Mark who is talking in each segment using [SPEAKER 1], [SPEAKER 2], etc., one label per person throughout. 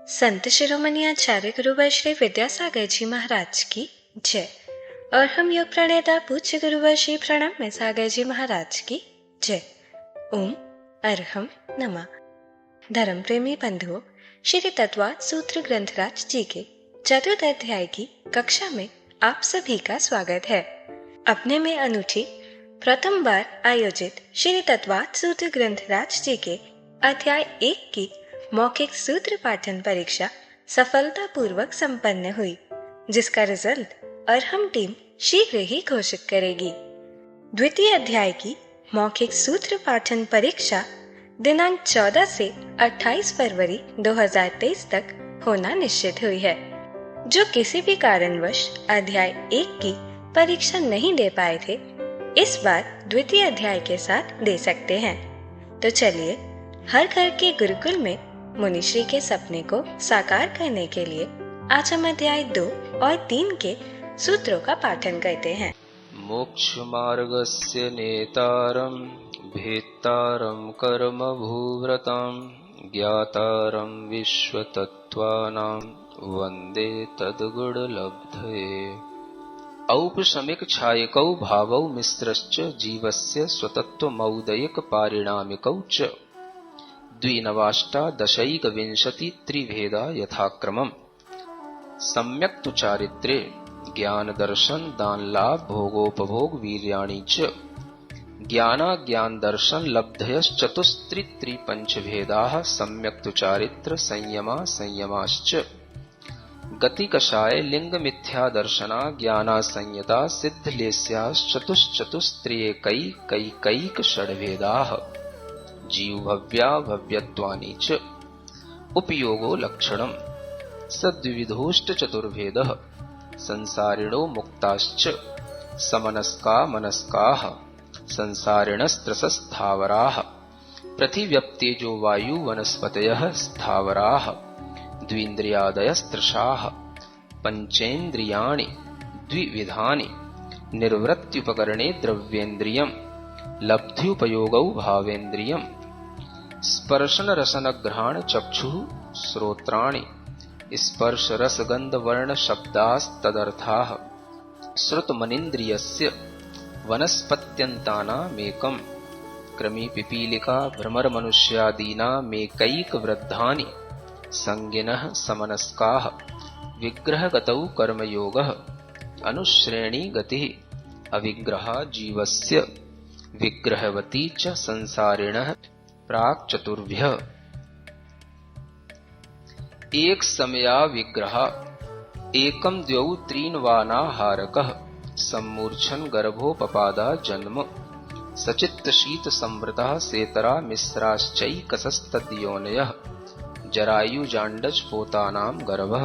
[SPEAKER 1] संत शिरोमणि आचार्य गुरुवर श्री विद्यासागर जी महाराज की जय। और हम योग प्रणेता पूज्य गुरुवर श्री प्रणब में सागर जी महाराज की जय। ओम अरहम नमः। धर्म प्रेमी बंधुओं, श्री तत्वात् सूत्र ग्रंथराज जी के चतुर्थ अध्याय की कक्षा में आप सभी का स्वागत है। अपने में अनूठी प्रथम बार आयोजित श्री तत्वात् सूत्र ग्रंथराज जी के अध्याय 1 की मौखिक सूत्र पाठन परीक्षा सफलतापूर्वक संपन्न हुई, जिसका रिजल्ट अरहम टीम शीघ्र ही घोषित करेगी। द्वितीय अध्याय की मौखिक सूत्र पाठन परीक्षा दिनांक 14 से 28 फरवरी 2023 तक होना निश्चित हुई है। जो किसी भी कारणवश अध्याय 1 की परीक्षा नहीं दे पाए थे, इस बार द्वितीय अध्याय के साथ दे सकते हैं। तो चलिए, हर घर के गुरुकुल में मुनिश्री के सपने को साकार करने के लिए आज हम अध्याय 2 और 3 के सूत्रों का पाठन करते हैं।
[SPEAKER 2] मोक्ष मार्गस्य नेतारं भेत्तारं कर्म भूव्रतां ज्ञातारं विश्वतत्त्वानां वन्दे तद्गुणलब्धये। औपशमिक छायकौ भावौ मिश्रश्च जीवस्य स्वतत्त्वमौदयिक पारिणामिकौ च द्विनवाष्टादशैकविंशति त्रिभेदा यथाक्रमम्। सम्यक् तु चारित्रे ज्ञान दर्शन दान लाभ भोगोपभोग वीर्याणि च ज्ञानाज्ञान दर्शन लब्धयश्चतुस्त्रिपंचभेदाः सम्यक् तु चारित्र संयमा संयमाश्च गति कषाय लिंग मिथ्या दर्शना ज्ञाना संयता सिद्धलेस्याश्चतुश्चतुस्त्रियैकैकैक षड्भेदाः जीव भव्या भव्यत्वानि च उपयोगो लक्षणम् सद्विविधोष्ट चतुर्भेदः संसारिणो मुक्ताश्च समनस्का मनस्काः संसारिणस्त्रसस्थावराः पृथिव्यप्तेजो वायु वनस्पतयः स्थावराः द्विन्द्रियादयस्त्रषाः पंचेन्द्रियाणि द्विविधानि निर्वृत्त्युपकरणे द्रव्येन्द्रियम् लब्ध्युपयोगौ भावेन्द्रियम् स्पर्शन रसन घ्राण चक्षुः श्रोत्राणि स्पर्श रस गंध वर्ण शब्दास्तदर्थाः श्रुतमनिन्द्रियस्य वनस्पत्यन्तानामेकम् क्रमी पिपीलिका भ्रमर मनुष्यादीनामेकैक वृद्धानि संगिनः समनस्काः विग्रहगतौ कर्मयोगः अनुश्रेणी गतिः अविग्रहा जीवस्य विग्रहवती च संसारिणः प्राक् चतुर्भ्यः। एक समया विग्रह एकम द्वौ त्रीन् वानाहारकः सम्मूर्छन् गर्भोपपादा जन्म सचित्त शीत संवृतः सेतरा मिश्राश्चैकसस्तद्योनयः जरायुजाण्डज पोतानां गर्भः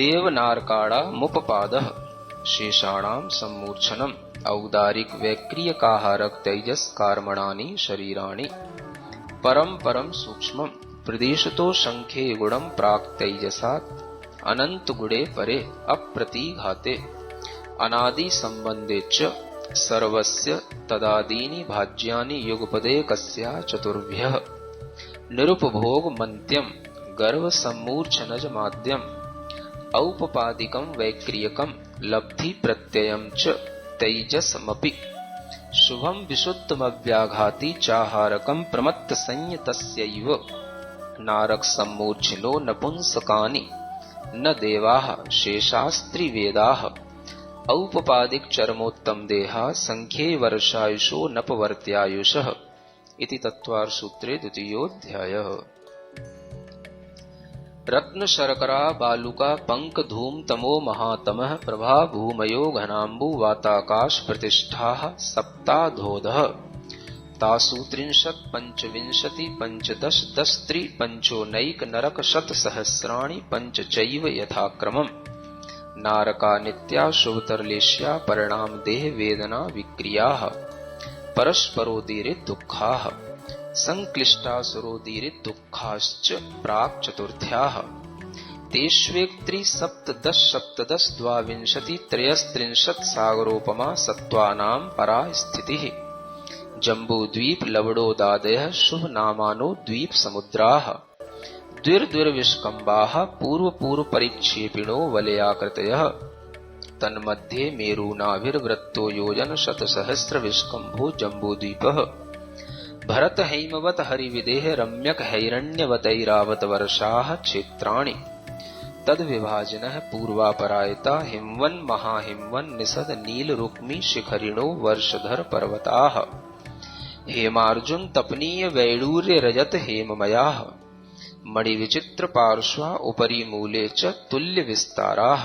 [SPEAKER 2] देवनार्काणा मुपपादः शेषाणां सम्मूर्छनम् औदारिक वैक्रियकाहारक तेजस कार्मणानि शरीराणि परम परम सूक्ष्मं प्रदेशतो संख्ये गुणं प्राक् तैजसात् अनंत गुणे परे अप्रतिघाते अनादि संबंधे च सर्वस्य तदादीनि भाज्यानि युगपदे कस्या चतुर्भ्यः निरुपभोग मन्त्यं गर्भ सम्मूर्छनज माद्यम् औपपादिकं वैक्रियकं लब्धि प्रत्ययं च तैजसमपि शुभं विशुद्धमव्याघाति चाहारकं प्रमत्त संयतस्यैव नारक सम्मूर्छिनो नपुंसकानि न देवाः शेषास्त्रिवेदाः औपपादिक चरमोत्तम देहा संख्ये वर्षायुषो नपवर्त्यायुषः इति तत्त्वार्थ सूत्रे द्वितीयोऽध्यायः। रत्न शर्करा बालुका पंक धूम तमो महातमः प्रभा भूमयो घनाम्बु वाताकाश प्रतिष्ठाः सप्ताधोधः तासु 30 पंचविंशति पंचदश दस्त्रि पंचोनैक नरक शत सहस्राणि पंच चैव यथाक्रमम् नारका नित्या शुभतरलेश्या परिणाम देह वेदना विक्रियाः परस्परोदीरित दुःखाः संक्लिष्टासुरोदीरित दुःखाश्च प्राक् चतुर्थ्याः तेष्वेक्त्रि सप्तदश सप्तदश द्वाविंशति त्रयस्त्रिंशत् सागरोपमा सत्त्वानां परा स्थितिः जम्बूद्वीप लवणोदादयः शुभ नामानो द्वीप समुद्राः द्विर्द्विर्विष्कम्बाः पूर्वपूर्वपरिक्षेपिणो वलयाकृतयः तन्मध्ये मेरूनाभिर्वृत्तो योजनशतसहस्रविष्कम्भो जम्बूद्वीपः भरतहैमवत हरिविदेह रम्यकहैरण्यवतैरावतवर्षाः क्षेत्राणि तद्विभाजिनः पूर्वापरायता हिमवन् महाहिमवन् निषद नीलरुक्मी शिखरिणो वर्षधर पर्वताः हेमार्जुन तपनीय वैडूर्य रजत हेममयाः मणिविचित्र पार्श्वा उपरि मूले च तुल्य विस्ताराः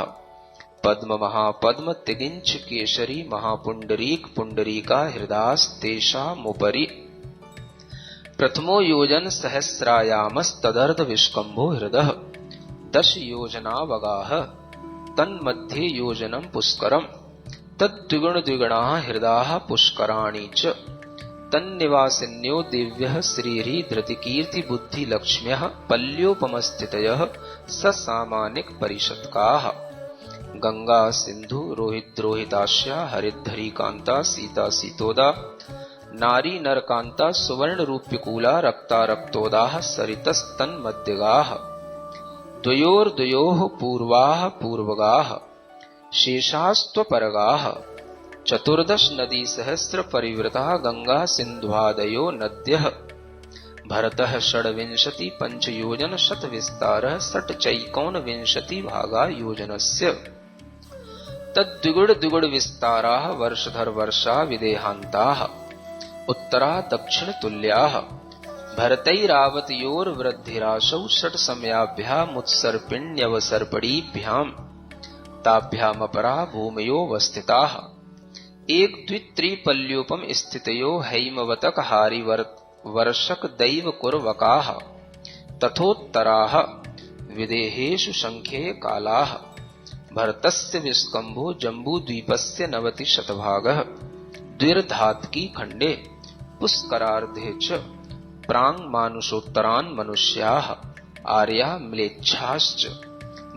[SPEAKER 2] पद्म महापद्म तिगिंच केशरी महापुंडरीक पुंडरीका हृदास्तेषामुपरि प्रथमो योजन सहस्रायामस्तदर्ध विष्कम्भो हृदः 10 योजनावगाः तन्मध्ये योजनं पुष्करम् तद्द्विगुण द्विगुणाः हृदाः पुष्कराणि च तन्निवासिन्यो दिव्यः श्रीरी धृतिकीर्ति बुद्धि लक्ष्म्यः पल्योपमस्थितयः ससामानिक परिषत्काः गंगा सिंधु रोहिद्रोहिताश्या हरिद्धरी कांता सीता सीतोदा नारी नरकांता सुवर्ण रूप्यकूला रक्ता रक्तोदाः सरितस्तन्मध्यगाः द्वयोर्द्वयोः पूर्वाः पूर्वगाः शेषास्त्वपरगाः 14 नदी सहस्र परिवृता गंगा सिन्ध्वादयो नद्यः भरतः 26 पंचयोजन शत विस्तारः 60 भागा योजनस्य तद्द्विगुण द्विगुण विस्ताराः वर्षधर वर्षा विदेहान्ताः उत्तरा दक्षिण तुल्याः भरतैरावतयोर्वृद्धिराशौ 6 समयाभ्यामुत्सर्पिण्यवसर्पणीभ्याम् ताभ्यामपरा भूमयोऽवस्थिताः एक द्वित्रिपल्योपम स्थितयो हैमवतक हारिवर्षक दैव कुर्वकाः तथोत्तराः विदेहेषु संख्ये कालाः भरतस्य विष्कम्भो जम्बूद्वीपस्य 90 शतभागः द्विर्धात्की खण्डे पुष्करार्धे च प्राङ्मानुषोत्तरान् मनुष्याः आर्या म्लेच्छाश्च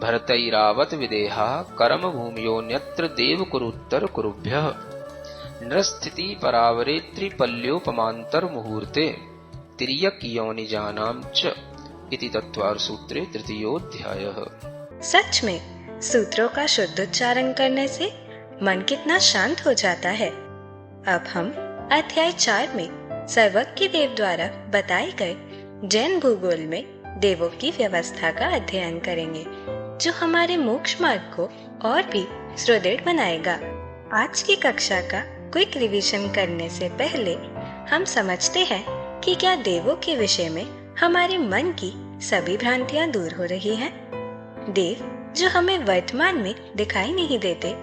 [SPEAKER 2] भरतैरावत विदेहाः कर्मभूम्योऽन्यत्र देवकुरुत्तर कुरुभ्यः नृस्थिति परावरे त्रिपल्योपमान्तर्मुहूर्ते तिर्यक योनिजानां च इति तत्त्वार्थसूत्रे 3योऽध्यायः।
[SPEAKER 1] सच में सूत्रों का शुद्ध उच्चारण करने से मन कितना शांत हो जाता है। अब हम अध्याय 4 में सर्वज्ञ देव द्वारा बताए गए जैन भूगोल में देवों की व्यवस्था का अध्ययन करेंगे, जो हमारे मोक्ष मार्ग को और भी सुदृढ़ बनाएगा। आज की कक्षा का क्विक रिवीजन करने से पहले हम समझते हैं कि क्या देवों के विषय में हमारे मन की सभी भ्रांतियां दूर हो रही हैं। देव जो हमें वर्तमान में दिखाई नहीं देते,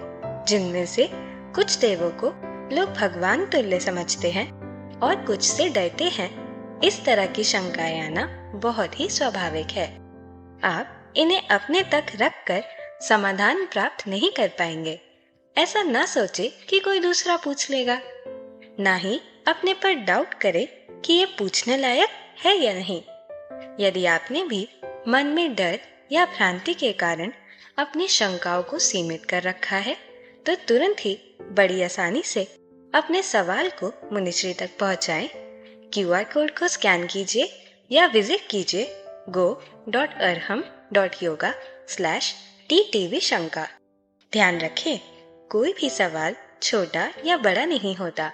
[SPEAKER 1] जिनमें से कुछ देवों को लोग भगवान तुल्य समझते हैं और कुछ से डरते हैं, इस तरह की शंकाएं आना बहुत ही स्वाभाविक है। आप इन्हें अपने तक रखकर समाधान प्राप्त नहीं कर पाएंगे। ऐसा ना सोचे कि कोई दूसरा पूछ लेगा, ना ही अपने पर डाउट करे कि ये पूछने लायक है या नहीं। यदि आपने भी मन में डर या भ्रांति के कारण अपनी शंकाओं को सीमित कर रखा है, तो तुरंत ही बड़ी आसानी से अपने सवाल को मुनिश्री तक पहुंचाएं। QR कोड को स्कैन कीजिए या विजिट कीजिए go.arham.yoga/TTV शंका। ध्यान रखें, कोई भी सवाल छोटा या बड़ा नहीं होता।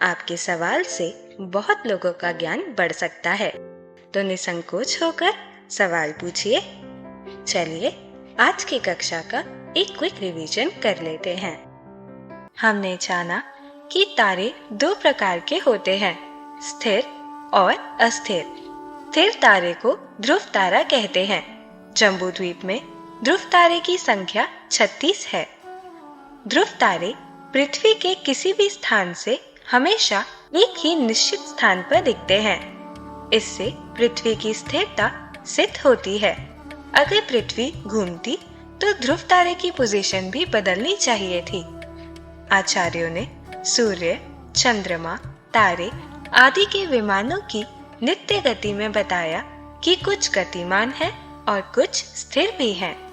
[SPEAKER 1] आपके सवाल से बहुत लोगों का ज्ञान बढ़ सकता है, तो निसंकोच होकर सवाल पूछिए। चलिए आज की कक्षा का एक क्विक रिवीजन कर लेते हैं। हमने जाना कि तारे 2 प्रकार के होते हैं, स्थिर और अस्थिर। स्थिर तारे को ध्रुव तारा कहते हैं। जम्बूद्वीप में ध्रुव तारे की संख्या 36 है। ध्रुव तारे पृथ्वी के किसी भी स्थान से हमेशा एक ही निश्चित स्थान पर दिखते हैं। इससे पृथ्वी की स्थिरता सिद्ध होती है। अगर पृथ्वी घूमती तो ध्रुव तारे की पोजीशन भी बदलनी चाहिए थी। आचार्यों ने सूर्य, चंद्रमा, तारे आदि के विमानों की नित्य गति में बताया कि कुछ गतिमान है और कुछ स्थिर भी हैं।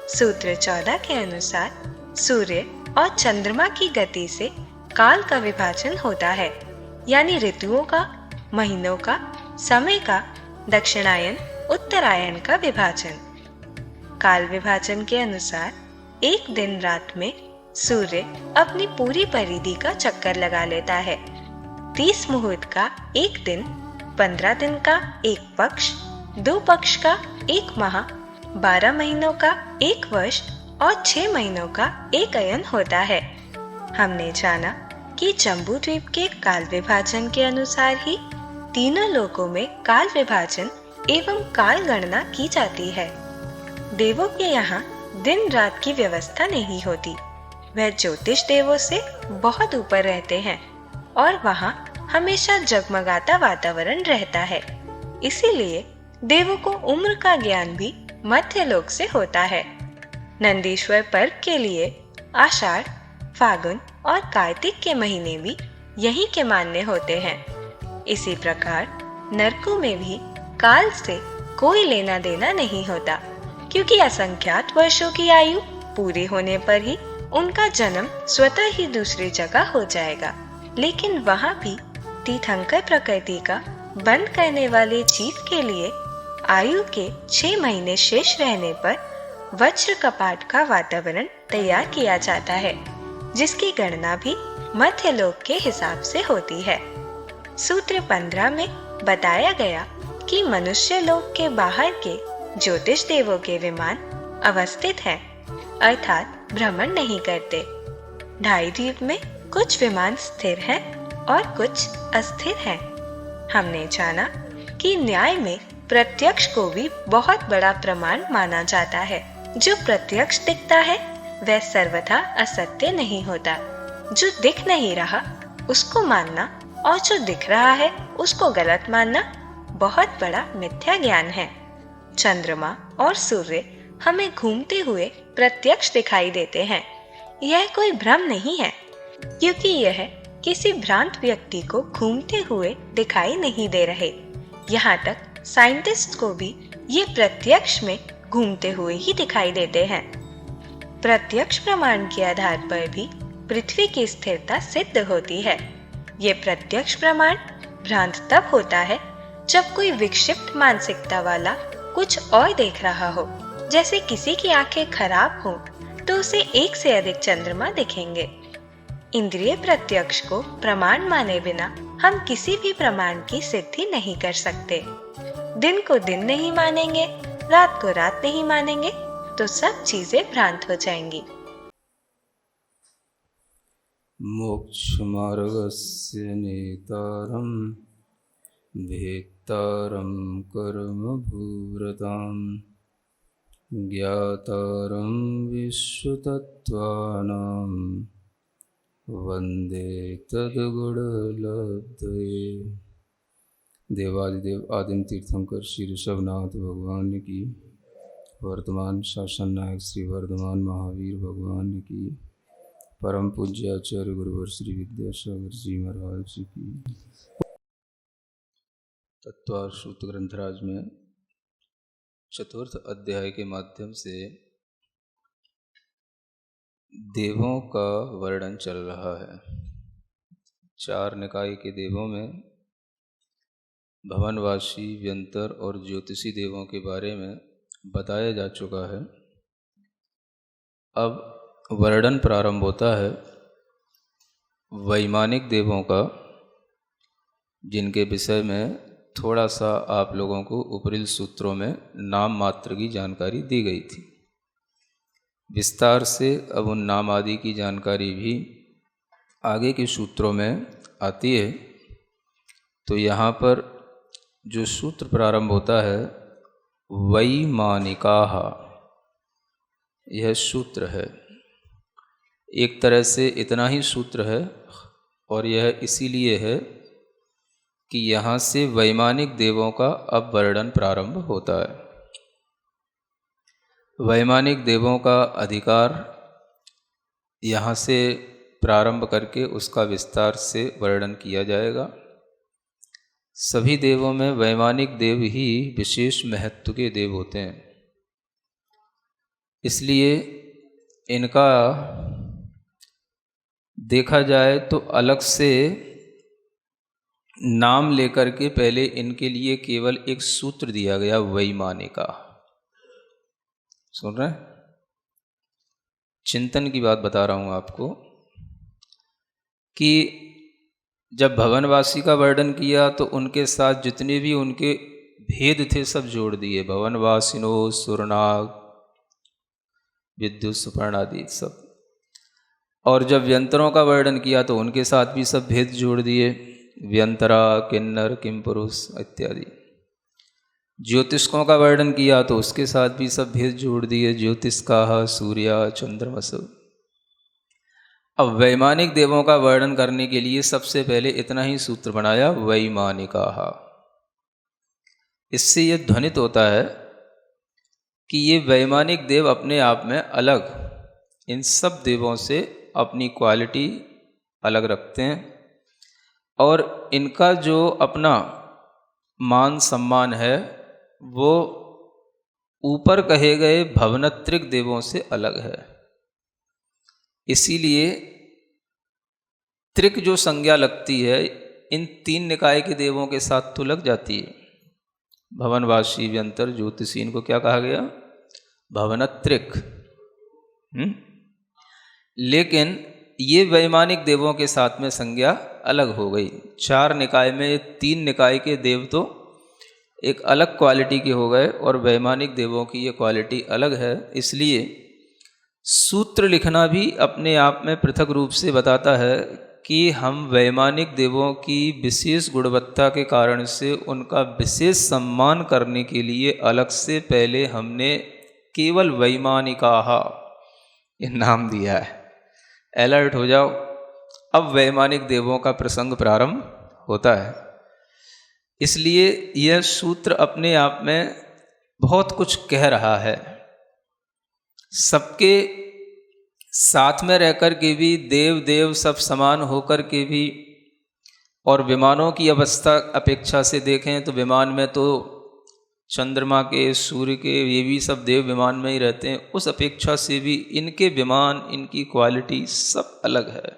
[SPEAKER 1] सूत्र 14 के अनुसार सूर्य और चंद्रमा की गति से काल का विभाजन होता है, यानी ऋतुओं का, महीनों का, समय का, दक्षिणायन उत्तरायण का विभाजन। काल विभाजन के अनुसार एक दिन रात में सूर्य अपनी पूरी परिधि का चक्कर लगा लेता है। 30 मुहूर्त का एक दिन, 15 दिन का एक पक्ष, 2 पक्ष का एक माह, 12 महीनों का एक वर्ष और 6 महीनों का एक अयन होता है। हमने जाना कि जम्बू द्वीप के काल विभाजन के अनुसार ही तीनों लोकों में काल विभाजन एवं काल गणना की जाती है। देवों के यहाँ दिन रात की व्यवस्था नहीं होती। वह ज्योतिष देवों से बहुत ऊपर रहते हैं और वहाँ हमेशा जगमगाता वातावरण रहता है। इसीलिए देवों को उम्र का ज्ञान भी मध्य लोक से होता है। नंदीश्वर पर्व के लिए आषाढ़, फागुन और कार्तिक के महीने भी यहीं के मान्य होते हैं। इसी प्रकार नरकों में भी काल से कोई लेना देना नहीं होता, क्योंकि असंख्यात वर्षों की आयु पूरी होने पर ही उनका जन्म स्वतः ही दूसरी जगह हो जाएगा। लेकिन वहाँ भी तीर्थंकर प्रकृति का बंद करने वाले जीव के लिए आयु के 6 महीने शेष रहने पर वज्र कपाट का वातावरण तैयार किया जाता है, जिसकी गणना भी मध्य लोक के हिसाब से होती है। सूत्र 15 में बताया गया कि मनुष्य लोक के बाहर के ज्योतिष देवों के विमान अवस्थित हैं, अर्थात भ्रमण नहीं करते। ढाई द्वीप में कुछ विमान स्थिर हैं और कुछ अस्थिर हैं। हमने जाना कि न्याय में प्रत्यक्ष को भी बहुत बड़ा प्रमाण माना जाता है। जो प्रत्यक्ष दिखता है वह सर्वथा असत्य नहीं होता। जो दिख नहीं रहा उसको मानना और जो दिख रहा है उसको गलत मानना बहुत बड़ा मिथ्या ज्ञान है। चंद्रमा और सूर्य हमें घूमते हुए प्रत्यक्ष दिखाई देते हैं। यह कोई भ्रम नहीं है, क्योंकि यह किसी भ्रांत व्यक्ति को घूमते हुए दिखाई नहीं दे रहे। यहाँ तक साइंटिस्ट को भी ये प्रत्यक्ष में घूमते हुए ही दिखाई देते हैं। प्रत्यक्ष प्रमाण के आधार पर भी पृथ्वी की स्थिरता सिद्ध होती है। ये प्रत्यक्ष प्रमाण भ्रांत तब होता है जब कोई विक्षिप्त मानसिकता वाला कुछ और देख रहा हो। जैसे किसी की आंखें खराब हो तो उसे एक से अधिक चंद्रमा दिखेंगे। इंद्रिय प्रत्यक्ष को प्रमाण माने बिना हम किसी भी प्रमाण की सिद्धि नहीं कर सकते। दिन को दिन नहीं मानेंगे, रात को रात नहीं मानेंगे तो सब चीजें भ्रांत हो जाएंगी।
[SPEAKER 3] मोक्षमार्गस्य नेतारं भेत्तारं कर्मभूरतां ज्ञातारं विश्वतत्त्वानां वन्दे तद्गुणलब्धये। देवादिदेव आदिम तीर्थंकर श्री ऋषभनाथ भगवान की, वर्तमान शासन नायक श्री वर्धमान महावीर भगवान की, परम पूज्य आचार्य गुरुवर श्री विद्यासागर जी महाराज जी की। तत्वार सूत्र ग्रंथराज में चतुर्थ अध्याय के माध्यम से देवों का वर्णन चल रहा है। 4 निकाय के देवों में भवनवासी, व्यंतर और ज्योतिषी देवों के बारे में बताया जा चुका है। अब वर्णन प्रारंभ होता है वैमानिक देवों का, जिनके विषय में थोड़ा सा आप लोगों को उपरिल सूत्रों में नाम मात्र की जानकारी दी गई थी। विस्तार से अब उन नाम आदि की जानकारी भी आगे के सूत्रों में आती है। तो यहाँ पर जो सूत्र प्रारंभ होता है वैमानिकाः, यह सूत्र है। एक तरह से इतना ही सूत्र है, और यह इसीलिए है कि यहाँ से वैमानिक देवों का अब वर्णन प्रारंभ होता है। वैमानिक देवों का अधिकार यहाँ से प्रारंभ करके उसका विस्तार से वर्णन किया जाएगा। सभी देवों में वैमानिक देव ही विशेष महत्व के देव होते हैं, इसलिए इनका देखा जाए तो अलग से नाम लेकर के पहले इनके लिए केवल एक सूत्र दिया गया वैमानिका। सुन रहे हैं? चिंतन की बात बता रहा हूं आपको कि जब भवनवासी का वर्णन किया तो उनके साथ जितने भी उनके भेद थे सब जोड़ दिए। भवनवासिनो सुरनाग विद्युत सुपर्ण आदि सब। और जब व्यंतरों का वर्णन किया तो उनके साथ भी सब भेद जोड़ दिए, व्यंतरा किन्नर किमपुरुष इत्यादि। ज्योतिष्कों का वर्णन किया तो उसके साथ भी सब भेद जोड़ दिए, ज्योतिष्काः सूर्या चंद्रमस। अब वैमानिक देवों का वर्णन करने के लिए सबसे पहले इतना ही सूत्र बनाया, वैमानिकाः। इससे ये ध्वनित होता है कि ये वैमानिक देव अपने आप में अलग, इन सब देवों से अपनी क्वालिटी अलग रखते हैं और इनका जो अपना मान सम्मान है वो ऊपर कहे गए भवनत्रिक देवों से अलग है। इसीलिए त्रिक जो संज्ञा लगती है इन तीन निकाय के देवों के साथ तो लग जाती है। भवनवासी व्यंतर ज्योतिषी, इनको क्या कहा गया? भवनत्रिक। लेकिन ये वैमानिक देवों के साथ में संज्ञा अलग हो गई। चार निकाय में तीन निकाय के देव तो एक अलग क्वालिटी के हो गए और वैमानिक देवों की ये क्वालिटी अलग है। इसलिए सूत्र लिखना भी अपने आप में पृथक रूप से बताता है कि हम वैमानिक देवों की विशेष गुणवत्ता के कारण से उनका विशेष सम्मान करने के लिए अलग से पहले हमने केवल वैमानिकाः ये नाम दिया है। अलर्ट हो जाओ, अब वैमानिक देवों का प्रसंग प्रारंभ होता है। इसलिए यह सूत्र अपने आप में बहुत कुछ कह रहा है। सबके साथ में रहकर के भी, देव देव सब समान होकर के भी, और विमानों की अवस्था अपेक्षा से देखें तो विमान में तो चंद्रमा के, सूर्य के, ये भी सब देव विमान में ही रहते हैं। उस अपेक्षा से भी इनके विमान, इनकी क्वालिटी सब अलग है।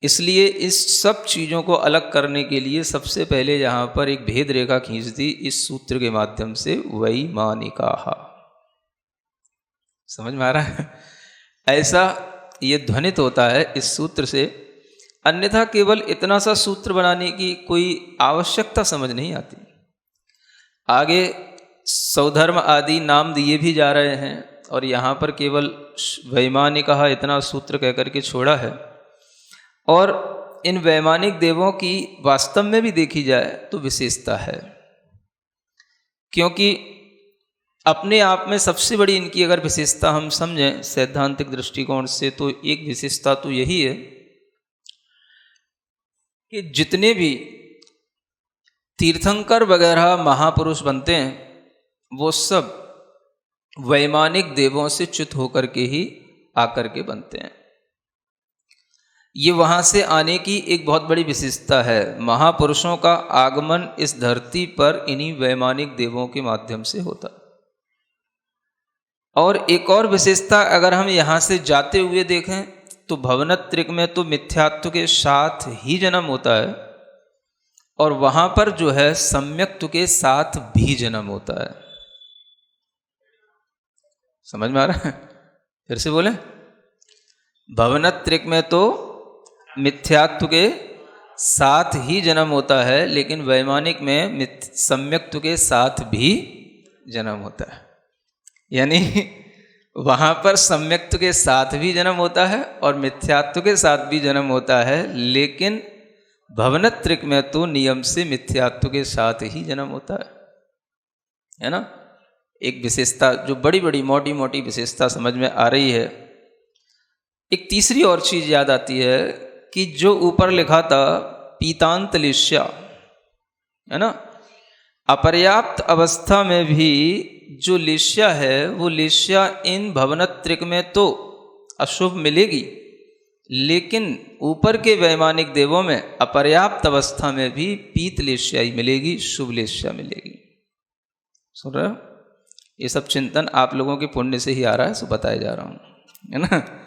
[SPEAKER 3] इसलिए इस सब चीज़ों को अलग करने के लिए सबसे पहले यहाँ पर एक भेद रेखा खींच दी इस सूत्र के माध्यम से, वैमानिकाः। समझ में आ रहा है? ऐसा ये ध्वनित होता है इस सूत्र से। अन्यथा केवल इतना सा सूत्र बनाने की कोई आवश्यकता समझ नहीं आती। आगे सौधर्म आदि नाम दिए भी जा रहे हैं और यहाँ पर केवल वैमानिकाः इतना सूत्र कह करके छोड़ा है। और इन वैमानिक देवों की वास्तव में भी देखी जाए तो विशेषता है, क्योंकि अपने आप में सबसे बड़ी इनकी अगर विशेषता हम समझें सैद्धांतिक दृष्टिकोण से तो एक विशेषता तो यही है कि जितने भी तीर्थंकर वगैरह महापुरुष बनते हैं वो सब वैमानिक देवों से च्युत होकर के ही आकर के बनते हैं। ये वहाँ से आने की एक बहुत बड़ी विशेषता है। महापुरुषों का आगमन इस धरती पर इन्हीं वैमानिक देवों के माध्यम से होता। और एक और विशेषता अगर हम यहाँ से जाते हुए देखें तो भवनत्रिक में तो मिथ्यात्व के साथ ही जन्म होता है और वहाँ पर जो है सम्यक्त्व के साथ भी जन्म होता है। समझ में आ रहा है? फिर से बोले, भवनत्रिक में तो मिथ्यात्व के साथ ही जन्म होता है, लेकिन वैमानिक में सम्यक्त्व के साथ भी जन्म होता है। यानी वहाँ पर सम्यक्त्व के साथ भी जन्म होता है और मिथ्यात्व के साथ भी जन्म होता है, लेकिन भवनत्रिक में तो नियम से मिथ्यात्व के साथ ही जन्म होता है ना। एक विशेषता जो बड़ी बड़ी मोटी मोटी विशेषता समझ में आ रही है। एक तीसरी और चीज याद आती है कि जो ऊपर लिखा था पीतांत लिष्या, है ना, अपर्याप्त अवस्था में भी जो लिष्या है वो लिष्या इन भवनत्रिक में तो अशुभ मिलेगी, लेकिन ऊपर के वैमानिक देवों में अपर्याप्त अवस्था में भी पीत लिष्या ही मिलेगी, शुभ लिष्या मिलेगी। सुन रहे हो? ये सब चिंतन आप लोगों के पुण्य से ही आ रहा है, सो बताया जा रहा हूँ, है ना।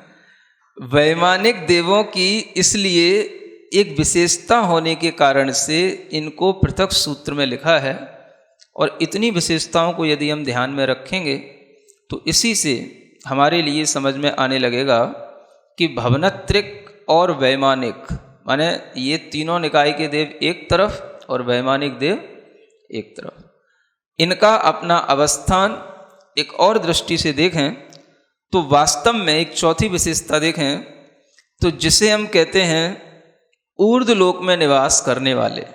[SPEAKER 3] वैमानिक देवों की इसलिए एक विशेषता होने के कारण से इनको पृथक सूत्र में लिखा है। और इतनी विशेषताओं को यदि हम ध्यान में रखेंगे तो इसी से हमारे लिए समझ में आने लगेगा कि भवनत्रिक और वैमानिक माने ये तीनों निकाय के देव एक तरफ और वैमानिक देव एक तरफ, इनका अपना अवस्थान एक और दृष्टि से देखें तो वास्तव में एक चौथी विशेषता देखें तो जिसे हम कहते हैं ऊर्ध्व लोक में निवास करने वाले।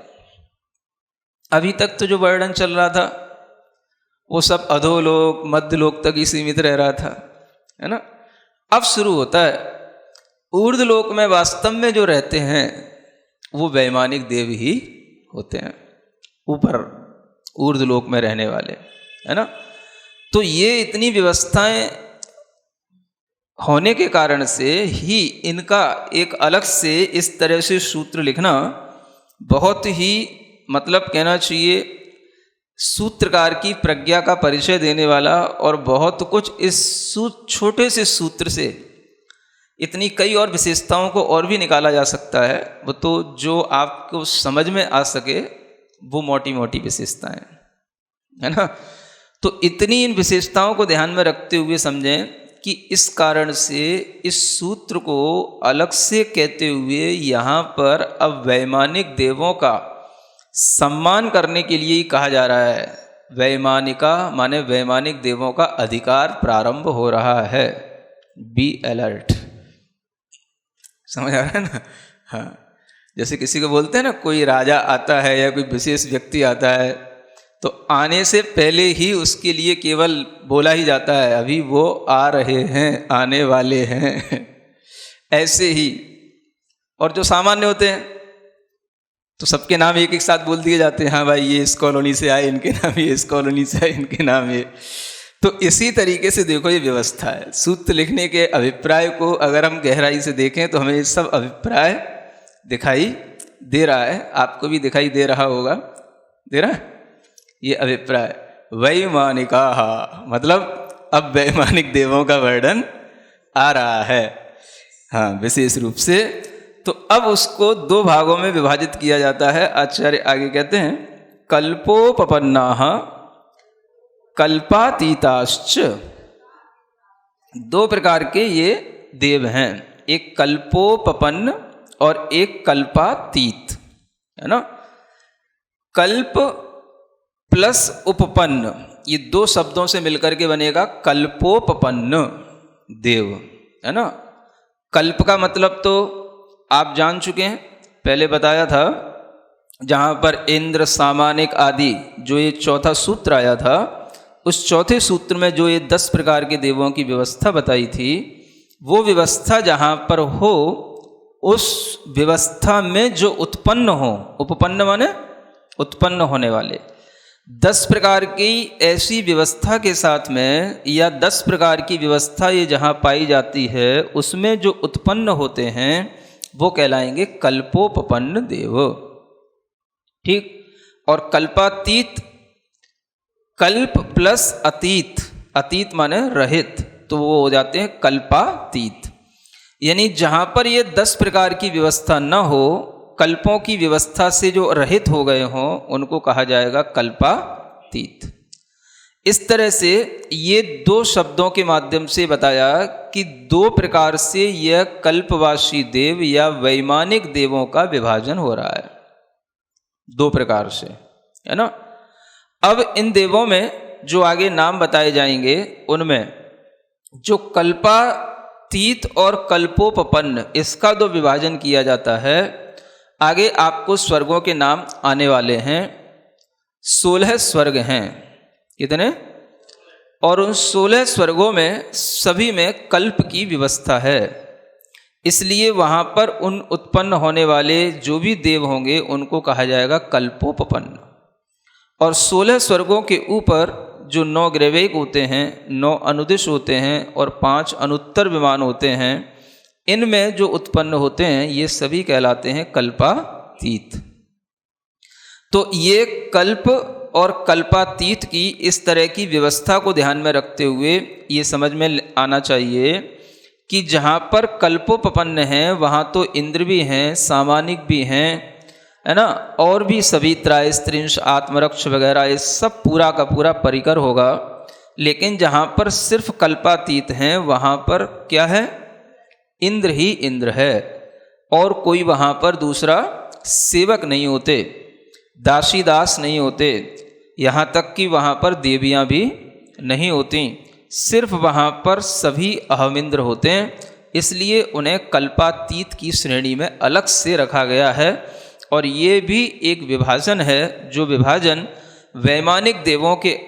[SPEAKER 3] अभी तक तो जो वर्णन चल रहा था वो सब अधोलोक मध्यलोक तक ही सीमित रह रहा था, है ना। अब शुरू होता है ऊर्ध्व लोक में वास्तव में जो रहते हैं वो वैमानिक देव ही होते हैं, ऊपर ऊर्ध्व लोक में रहने वाले, है ना। तो ये इतनी व्यवस्थाएं होने के कारण से ही इनका एक अलग से इस तरह से सूत्र लिखना बहुत ही मतलब कहना चाहिए सूत्रकार की प्रज्ञा का परिचय देने वाला, और बहुत कुछ इस छोटे से सूत्र से इतनी कई और विशेषताओं को और भी निकाला जा सकता है। वो तो जो आपको समझ में आ सके वो मोटी मोटी विशेषताएं, है ना। तो इतनी इन विशेषताओं को ध्यान में रखते हुए समझें कि इस कारण से इस सूत्र को अलग से कहते हुए यहाँ पर अब वैमानिक देवों का सम्मान करने के लिए ही कहा जा रहा है। वैमानिका माने वैमानिक देवों का अधिकार प्रारंभ हो रहा है। बी अलर्ट, समझ आ रहा है ना। हाँ, जैसे किसी को बोलते हैं ना कोई राजा आता है या कोई विशेष व्यक्ति आता है तो आने से पहले ही उसके लिए केवल बोला ही जाता है अभी वो आ रहे हैं, आने वाले हैं। ऐसे ही और जो सामान्य होते हैं तो सबके नाम एक एक साथ बोल दिए जाते हैं, हाँ भाई ये इस कॉलोनी से आए, इनके नाम ये, इस कॉलोनी से आए, इनके नाम ये। तो इसी तरीके से देखो ये व्यवस्था है। सूत्र लिखने के अभिप्राय को अगर हम गहराई से देखें तो हमें ये सब अभिप्राय दिखाई दे रहा है, आपको भी दिखाई दे रहा होगा, दे रहा है ये अभिप्राय। वैमानिका मतलब अब वैमानिक देवों का वर्णन आ रहा है, हाँ विशेष रूप से। तो अब उसको दो भागों में विभाजित किया जाता है। आचार्य आगे कहते हैं कल्पोपपन्नाः कल्पातीताश्च। दो प्रकार के ये देव हैं, एक कल्पोपपन्न और एक कल्पातीत, है ना। कल्प प्लस उपपन्न ये दो शब्दों से मिलकर के बनेगा कल्पोपपन्न देव, है ना। कल्प का मतलब तो आप जान चुके हैं, पहले बताया था, जहाँ पर इंद्र सामानिक आदि जो ये चौथा सूत्र आया था, उस चौथे सूत्र में जो ये 10 प्रकार के देवों की व्यवस्था बताई थी, वो व्यवस्था जहाँ पर हो उस व्यवस्था में जो उत्पन्न हो, उपपन्न माने उत्पन्न होने वाले 10 प्रकार की ऐसी व्यवस्था के साथ में, या 10 प्रकार की व्यवस्था ये जहाँ पाई जाती है उसमें जो उत्पन्न होते हैं वो कहलाएंगे कल्पोपपन्न देव, ठीक। और कल्पातीत, कल्प प्लस अतीत, अतीत माने रहित, तो वो हो जाते हैं कल्पातीत। यानी जहाँ पर ये 10 प्रकार की व्यवस्था न हो, कल्पों की व्यवस्था से जो रहित हो गए हों, उनको कहा जाएगा कल्पातीत। इस तरह से ये दो शब्दों के माध्यम से बताया कि दो प्रकार से यह कल्पवासी देव या वैमानिक देवों का विभाजन हो रहा है, दो प्रकार से, है ना। अब इन देवों में जो आगे नाम बताए जाएंगे उनमें जो कल्पातीत और कल्पोपपन्न इसका दो विभाजन किया जाता है। आगे आपको स्वर्गों के नाम आने वाले हैं। 16 स्वर्ग हैं, कितने? और उन 16 स्वर्गों में सभी में कल्प की व्यवस्था है, इसलिए वहाँ पर उन उत्पन्न होने वाले जो भी देव होंगे उनको कहा जाएगा कल्पोपपन्न। और 16 स्वर्गों के ऊपर जो 9 ग्रैवेक होते हैं, 9 अनुदिश होते हैं और 5 अनुत्तर विमान होते हैं, इनमें जो उत्पन्न होते हैं ये सभी कहलाते हैं कल्पातीत। तो ये कल्प और कल्पातीत की इस तरह की व्यवस्था को ध्यान में रखते हुए ये समझ में आना चाहिए कि जहाँ पर कल्पोपपन्न है वहाँ तो इंद्र भी हैं, सामानिक भी हैं, है ना, और भी सभी त्रायस्त्रिंश आत्मरक्ष वगैरह ये सब पूरा का पूरा परिकर होगा। लेकिन जहाँ पर सिर्फ कल्पातीत हैं वहाँ पर क्या है, इंद्र ही इंद्र है और कोई वहाँ पर दूसरा सेवक नहीं होते, दासी दास नहीं होते, यहाँ तक कि वहाँ पर देवियाँ भी नहीं होती, सिर्फ वहाँ पर सभी अहमिंद्र होते हैं। इसलिए उन्हें कल्पातीत की श्रेणी में अलग से रखा गया है। और ये भी एक विभाजन है, जो विभाजन वैमानिक देवों के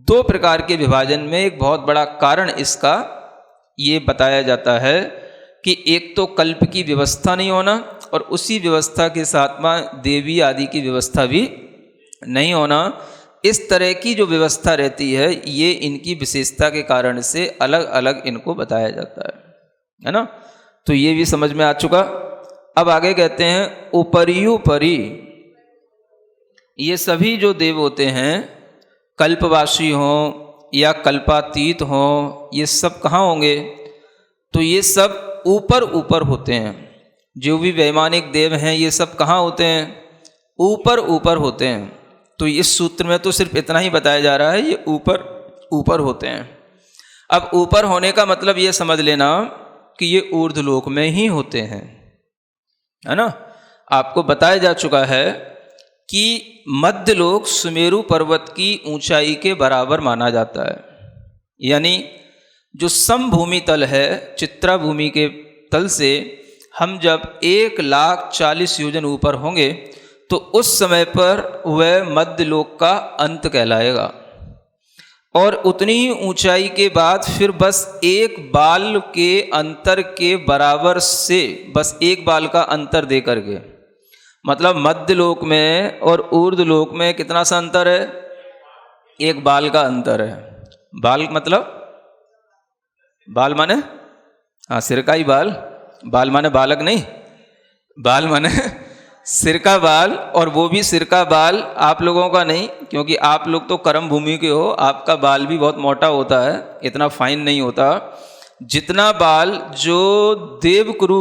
[SPEAKER 3] दो प्रकार के विभाजन में एक बहुत बड़ा कारण इसका ये बताया जाता है कि एक तो कल्प की व्यवस्था नहीं होना और उसी व्यवस्था के साथ में देवी आदि की व्यवस्था भी नहीं होना। इस तरह की जो व्यवस्था रहती है ये इनकी विशेषता के कारण से अलग अलग इनको बताया जाता है ना। तो ये भी समझ में आ चुका। अब आगे कहते हैं उपरियुपरि, ये सभी जो देव होते हैं कल्पवासी हों या कल्पातीत हों, ये सब कहाँ होंगे, तो ये सब ऊपर ऊपर होते हैं। जो भी वैमानिक देव हैं ये सब कहाँ होते हैं, ऊपर ऊपर होते हैं। तो इस सूत्र में तो सिर्फ इतना ही बताया जा रहा है, ये ऊपर ऊपर होते हैं। अब ऊपर होने का मतलब ये समझ लेना कि ये ऊर्ध्वलोक में ही होते हैं, है ना। आपको बताया जा चुका है कि मध्यलोक सुमेरु पर्वत की ऊंचाई के बराबर माना जाता है। यानी जो समभूमि तल है, चित्रा भूमि के तल से हम जब 1,40,000 योजन ऊपर होंगे तो उस समय पर वह मध्यलोक का अंत कहलाएगा। और उतनी ही ऊंचाई के बाद फिर बस एक बाल के अंतर के बराबर से, बस एक बाल का अंतर दे करके, मतलब मध्यलोक में और ऊर्ध्वलोक में कितना सा अंतर है, एक बाल का अंतर है। बाल मतलब बाल माने हाँ सिर का ही बाल, बाल माने बालक नहीं, बाल माने सिर का बाल, और वो भी सिर का बाल आप लोगों का नहीं, क्योंकि आप लोग तो कर्म भूमि के हो, आपका बाल भी बहुत मोटा होता है, इतना फाइन नहीं होता। जितना बाल जो देवकुरु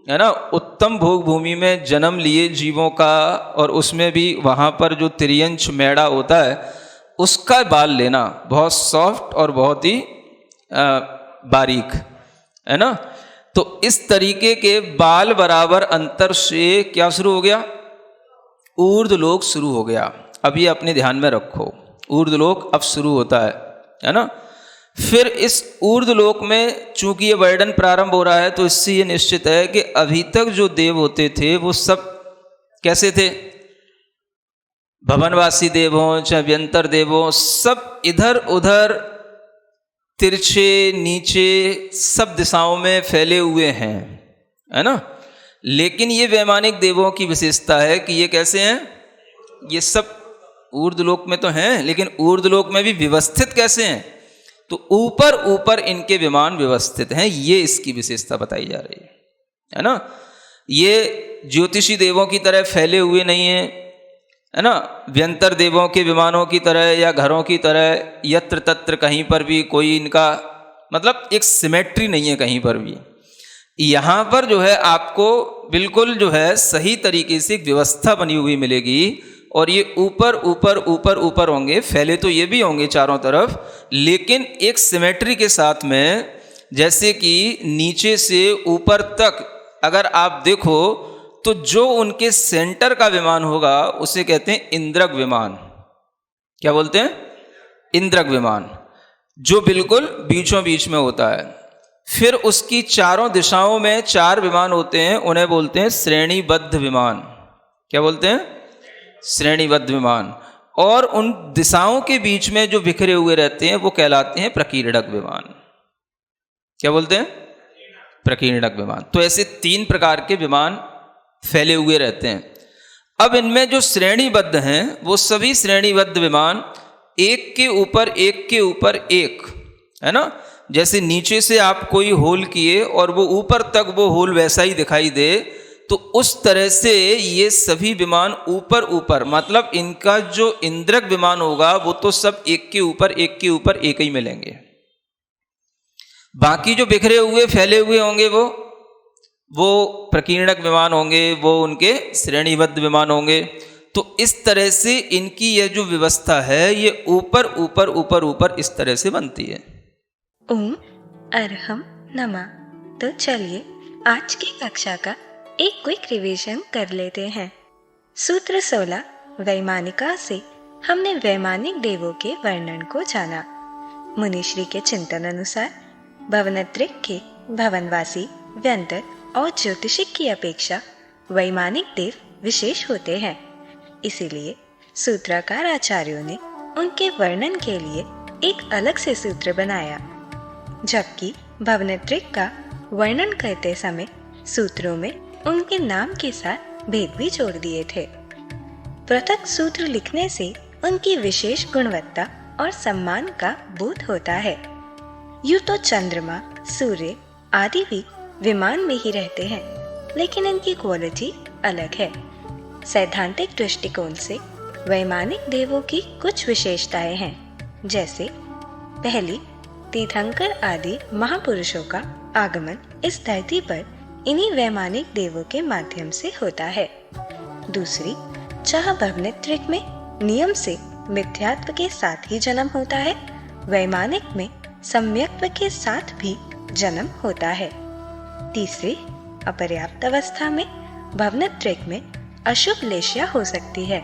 [SPEAKER 3] है ना, उत्तम भोग भूमि में जन्म लिए जीवों का, और उसमें भी वहाँ पर जो त्रियंश मैड़ा होता है उसका बाल लेना, बहुत सॉफ्ट और बहुत ही बारीक, है ना। तो इस तरीके के बाल बराबर अंतर से क्या शुरू हो गया, ऊर्ध्वलोक शुरू हो गया। अब ये अपने ध्यान में रखो, ऊर्ध्वलोक अब शुरू होता है ना। फिर इस ऊर्ध्वलोक में चूंकि ये वर्णन प्रारंभ हो रहा है तो इससे ये निश्चित है कि अभी तक जो देव होते थे वो सब कैसे थे, भवनवासी देव हों चाहे व्यंतर देव हों, सब इधर उधर तिरछे नीचे सब दिशाओं में फैले हुए हैं, है ना। लेकिन ये वैमानिक देवों की विशेषता है कि ये कैसे हैं, ये सब ऊर्ध्वलोक में तो हैं लेकिन ऊर्ध्वलोक में भी व्यवस्थित कैसे हैं, तो ऊपर ऊपर इनके विमान व्यवस्थित हैं। ये इसकी विशेषता बताई जा रही है ना। ये ज्योतिषी देवों की तरह फैले हुए नहीं हैं, है ना, व्यंतर देवों के विमानों की तरह या घरों की तरह यत्र तत्र कहीं पर भी कोई इनका मतलब एक सिमेट्री नहीं है कहीं पर भी। यहाँ पर जो है आपको बिल्कुल जो है सही तरीके से एक व्यवस्था बनी हुई मिलेगी, और ये ऊपर ऊपर ऊपर ऊपर होंगे, फैले तो ये भी होंगे चारों तरफ, लेकिन एक सिमेट्री के साथ में। जैसे कि नीचे से ऊपर तक अगर आप देखो तो जो उनके सेंटर का विमान होगा उसे कहते हैं इंद्रक विमान। क्या बोलते हैं, इंद्रक विमान, जो बिल्कुल बीचों बीच में होता है। फिर उसकी चारों दिशाओं में 4 विमान होते हैं, उन्हें बोलते हैं श्रेणीबद्ध विमान। क्या बोलते हैं, श्रेणीबद्ध विमान। और उन दिशाओं के बीच में जो बिखरे हुए रहते हैं वो कहलाते हैं प्रकीर्णक विमान। क्या बोलते हैं, प्रकीर्णक विमान। तो ऐसे 3 प्रकार के विमान फैले हुए रहते हैं। अब इनमें जो श्रेणीबद्ध हैं वो सभी श्रेणीबद्ध विमान एक के ऊपर एक के ऊपर एक, है ना। जैसे नीचे से आप कोई होल किए और वो ऊपर तक वो होल वैसा ही दिखाई दे, तो उस तरह से ये सभी विमान ऊपर ऊपर, मतलब इनका जो इंद्रक विमान होगा वो तो सब एक के ऊपर एक के ऊपर एक ही मिलेंगे। बाकी जो बिखरे हुए फैले हुए होंगे वो प्रकीर्णक विमान होंगे, वो उनके श्रेणीबद्ध विमान होंगे। तो इस तरह से इनकी यह जो व्यवस्था है ये ऊपर ऊपर ऊपर ऊपर इस तरह से बनती है।
[SPEAKER 1] ओम अर्हम नमः। तो चलिए आज की कक्षा का एक क्विक रिवीजन कर लेते हैं। सूत्र 16 वैमानिका से हमने वैमानिक देवों के वर्णन को जाना। मुनिश्री के चिंतन अनुसार भवनत्रिक के भवनवासी, व्यंतक और ज्योतिषिक की अपेक्षा वैमानिक देव विशेष होते हैं। इसीलिए सूत्रकार आचार्यों ने उनके वर्णन के लिए एक अलग से सूत्र बनाया, जबकि भवनत्रिक का वर्णन करते समय सूत्रों में उनके नाम के साथ भेद भी जोड़ दिए थे। पृथक सूत्र लिखने से उनकी विशेष गुणवत्ता और सम्मान का बोध होता है। यूं तो चंद्रमा, सूर्य आदि भी विमान में ही रहते हैं, लेकिन इनकी क्वालिटी अलग है। सैद्धांतिक दृष्टिकोण से वैमानिक देवों की कुछ विशेषताएं हैं, जैसे पहली, तीर्थंकर आदि महापुरुषों का आगमन इस धरती पर इन्हीं वैमानिक देवों के माध्यम से होता है। दूसरी, जहाँ भवनत्रिक में नियम से मिथ्यात्व के साथ ही जन्म होता है, वैमानिक में सम्यक्त्व के साथ भी जन्म होता है। तीसरी, अपर्याप्त अवस्था में भवनत्रिक में अशुभ लेश्या हो सकती है,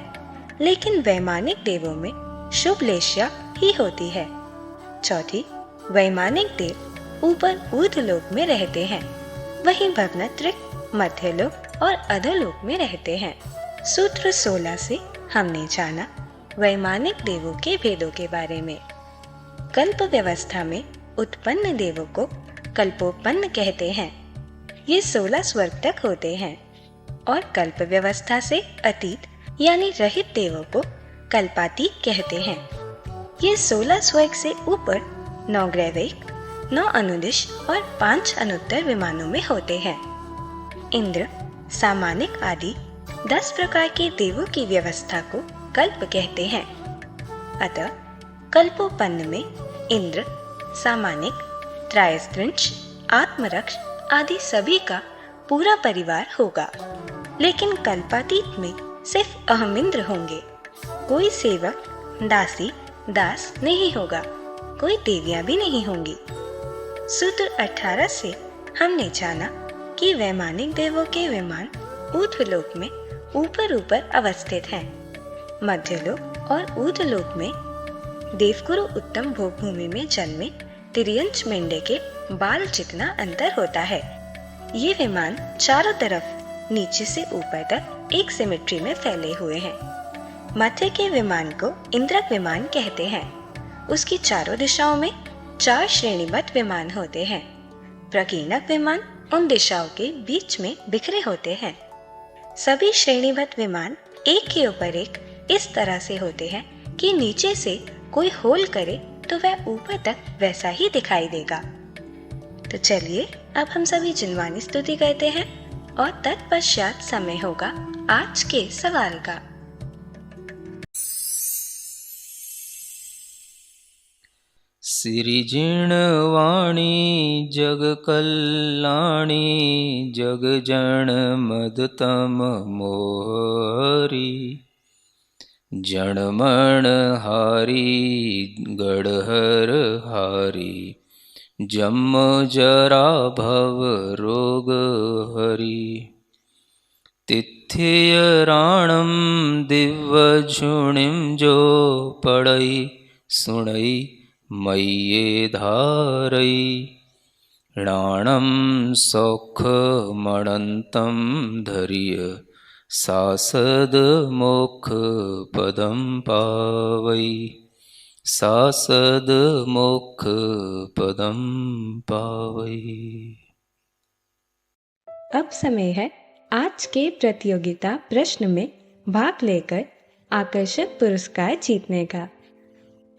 [SPEAKER 1] लेकिन वैमानिक देवों में शुभ लेश्या ही होती है। चौथी, वैमानिक देव ऊपर ऊर्ध्वलोक में रहते हैं, वहीं भवनत्रिक मध्यलोक और अधोलोक में रहते हैं। सूत्र 16 से हमने जाना वैमानिक देवों के भेदों के बारे में। कल्प व्यवस्था में उत्पन्न देवों को कल्पोपन्न कहते हैं। ये 16 स्वर्ग तक होते हैं, और कल्प व्यवस्था से अतीत यानी रहित देवों को कल्पातीत कहते हैं। ये 16 स्वर्ग से ऊपर 9 ग्रैविक, 9 अनुदिश और 5 अनुत्तर विमानों में होते हैं। इंद्र, सामानिक आदि 10 प्रकार के देवों की व्यवस्था को कल्प कहते हैं। अतः कल्पोपन्न में इंद्र, सामानिक, त्रायस्त्रिंश, आत्मरक्ष आदि सभी का पूरा परिवार होगा, लेकिन कल्पातीत में सिर्फ अहमिंद्र होंगे। कोई सेवक, दासी, दास नहीं होगा, कोई देवियां भी नहीं होंगी। सूत्र 18 से हमने जाना कि वैमानिक देवों के विमान ऊर्ध्वलोक में ऊपर ऊपर अवस्थित हैं। मध्यलोक और ऊर्ध्वलोक में देवगुरु उत्तम भोगभूमि में जन्मे तिर्यंच मेंढे के बाल जितना अंतर होता है। ये विमान चारों तरफ नीचे से ऊपर तक एक सिमेट्री में फैले हुए हैं। मध्य के विमान को इंद्रक विमान कहते हैं। उसकी चारों दिशाओं में 4 श्रेणीबद्ध विमान होते हैं। प्रकीर्णक विमान उन दिशाओं के बीच में बिखरे होते हैं। सभी श्रेणीबद्ध विमान एक के ऊपर एक इस तरह से होते हैं कि नीचे से कोई होल करे तो वह ऊपर तक वैसा ही दिखाई देगा। तो चलिए अब हम सभी जिनवानी स्तुति करते हैं और तत्पश्चात समय होगा आज के सवाल का।
[SPEAKER 3] सिरिजिणवाणी जग कल्याणी जग जन मदतम मोहरी जणमण हारी गढ़हर हारी जम जरा भव रोग हरि तिथ्य राणम दिव्य झुणिम जो पड़ई सुणई मय्ये धारई राणम सौख मणंतम धर्य सासद मोक्ष पदम पावई सासद मोक्ष पदम पावई।
[SPEAKER 1] अब समय है आज के प्रतियोगिता प्रश्न में भाग लेकर आकर्षक पुरस्कार जीतने का।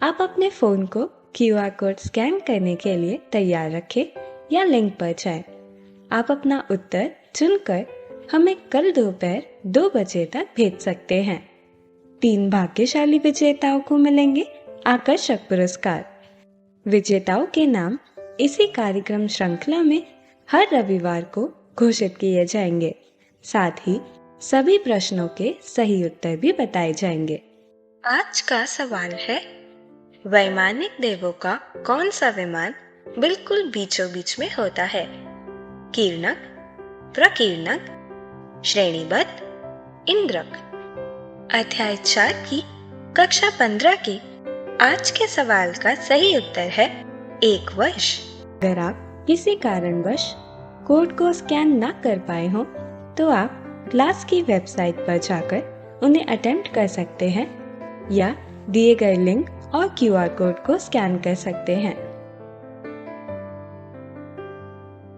[SPEAKER 1] आप अपने फोन को QR कोड स्कैन करने के लिए तैयार रखें या लिंक पर जाएं। आप अपना उत्तर चुनकर हमें कल दोपहर 2 बजे तक भेज सकते हैं। 3 भाग्यशाली विजेताओं को मिलेंगे आकर्षक पुरस्कार। विजेताओं के नाम इसी कार्यक्रम श्रृंखला में हर रविवार को घोषित किए जाएंगे। साथ ही सभी प्रश्नों के सही उत्तर भी बताए जाएंगे। आज का सवाल है, वैमानिक देवों का कौन सा विमान बिल्कुल बीचों बीच में होता है? कीर्णक, प्रकीर्णक, श्रेणीबद्ध, इंद्रक। अध्याय 4 की कक्षा 15 की आज के सवाल का सही उत्तर है 1 वर्ष। अगर आप किसी कारणवश कोड को स्कैन ना कर पाए हो तो आप क्लास की वेबसाइट पर जाकर उन्हें अटेम्प्ट कर सकते हैं या दिए गए लिंक और QR कोड को स्कैन कर सकते हैं।